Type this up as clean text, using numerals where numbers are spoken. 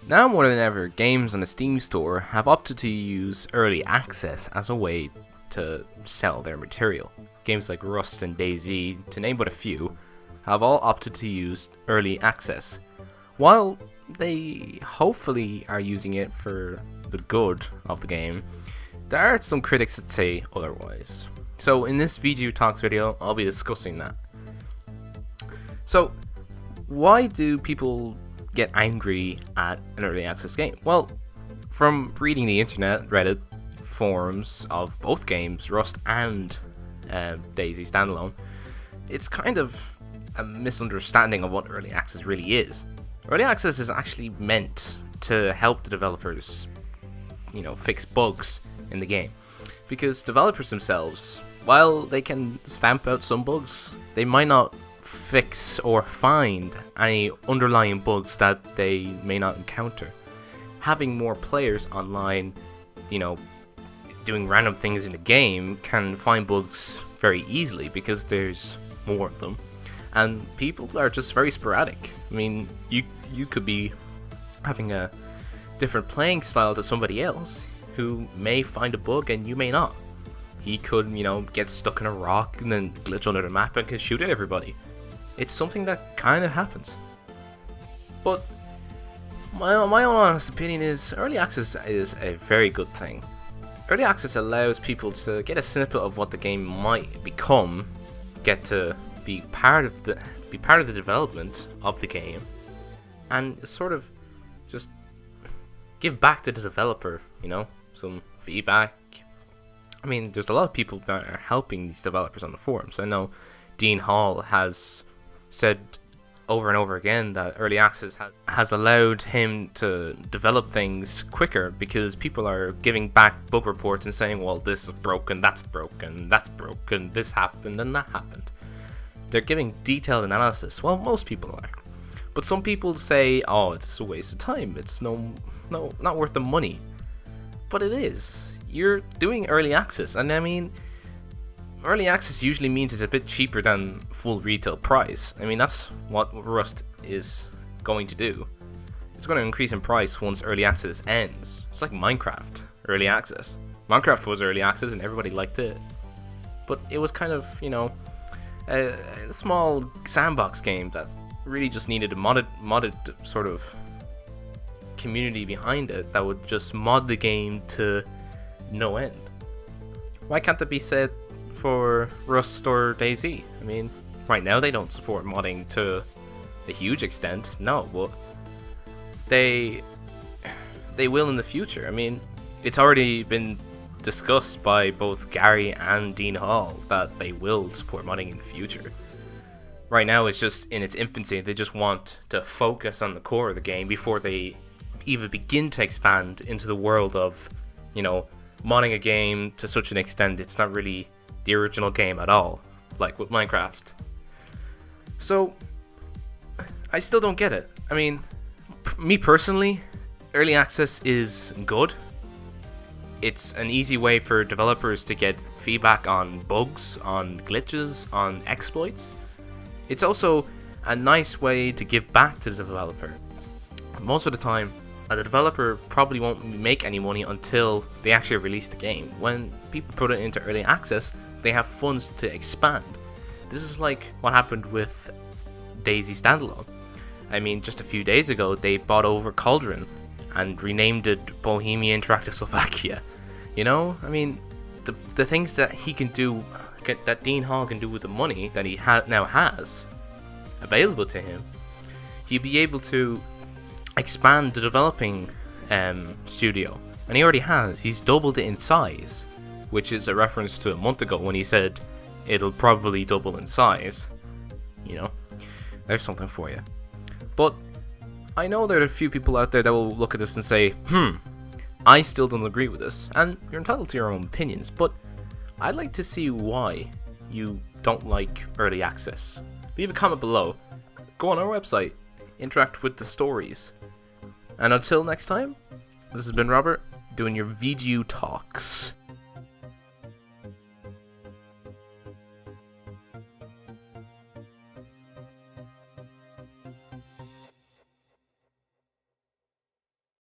Now more than ever, games on the Steam store have opted to use early access as a way to sell their material. Games like Rust and DayZ, to name but a few, have all opted to use early access. While they hopefully are using it for the good of the game, there are some critics that say otherwise. So in this VGU Talks video, I'll be discussing that. So, why do people get angry at an early access game? Well, from reading the internet, Reddit, forums of both games, Rust and DayZ standalone, it's kind of a misunderstanding of what early access really is. Early access is actually meant to help the developers, fix bugs in the game. Because developers themselves, while they can stamp out some bugs, they might not fix or find any underlying bugs that they may not encounter. Having more players online, doing random things in the game can find bugs very easily because there's more of them. And people are just very sporadic. I mean, you could be having a different playing style to somebody else who may find a bug and you may not. He could, get stuck in a rock and then glitch under the map and can shoot at everybody. It's something that kind of happens. But my own honest opinion is early access is a very good thing. Early access allows people to get a snippet of what the game might become, get to be part of the development of the game, and sort of just give back to the developer, some feedback. I mean, there's a lot of people that are helping these developers on the forums. I know Dean Hall has said over and over again that early access has allowed him to develop things quicker because people are giving back bug reports and saying, well, this is broken, that's broken, this happened and that happened. They're giving detailed analysis. Well, most people are. But some people say, oh, it's a waste of time, it's not worth the money. But it is. You're doing early access, and I mean, early access usually means it's a bit cheaper than full retail price. I mean, that's what Rust is going to do. It's going to increase in price once early access ends. It's like Minecraft, early access. Minecraft was early access and everybody liked it. But it was kind of, a small sandbox game that really just needed a modded sort of community behind it that would just mod the game to no end. Why can't that be said for Rust or DayZ? I mean, right now they don't support modding to a huge extent, no, but they will in the future. I mean, it's already been discussed by both Gary and Dean Hall that they will support modding in the future. Right now it's just in its infancy. They just want to focus on the core of the game before they even begin to expand into the world of, modding a game to such an extent it's not really the original game at all, like with Minecraft. So, I still don't get it. I mean, me personally, early access is good. It's an easy way for developers to get feedback on bugs, on glitches, on exploits. It's also a nice way to give back to the developer. Most of the time, the developer probably won't make any money until they actually release the game. When people put it into early access, they have funds to expand. This is like what happened with DayZ standalone. I mean, just a few days ago, they bought over Cauldron and renamed it Bohemia Interactive Slovakia. I mean, the things that he can do, that Dean Hall can do with the money that he now has available to him, he'd be able to expand the developing studio. And he already has. He's doubled it in size, which is a reference to a month ago when he said it'll probably double in size. There's something for you. But I know there are a few people out there that will look at this and say, I still don't agree with this. And you're entitled to your own opinions, but I'd like to see why you don't like early access. Leave a comment below. Go on our website. Interact with the stories. And until next time, this has been Robert, doing your VGU Talks.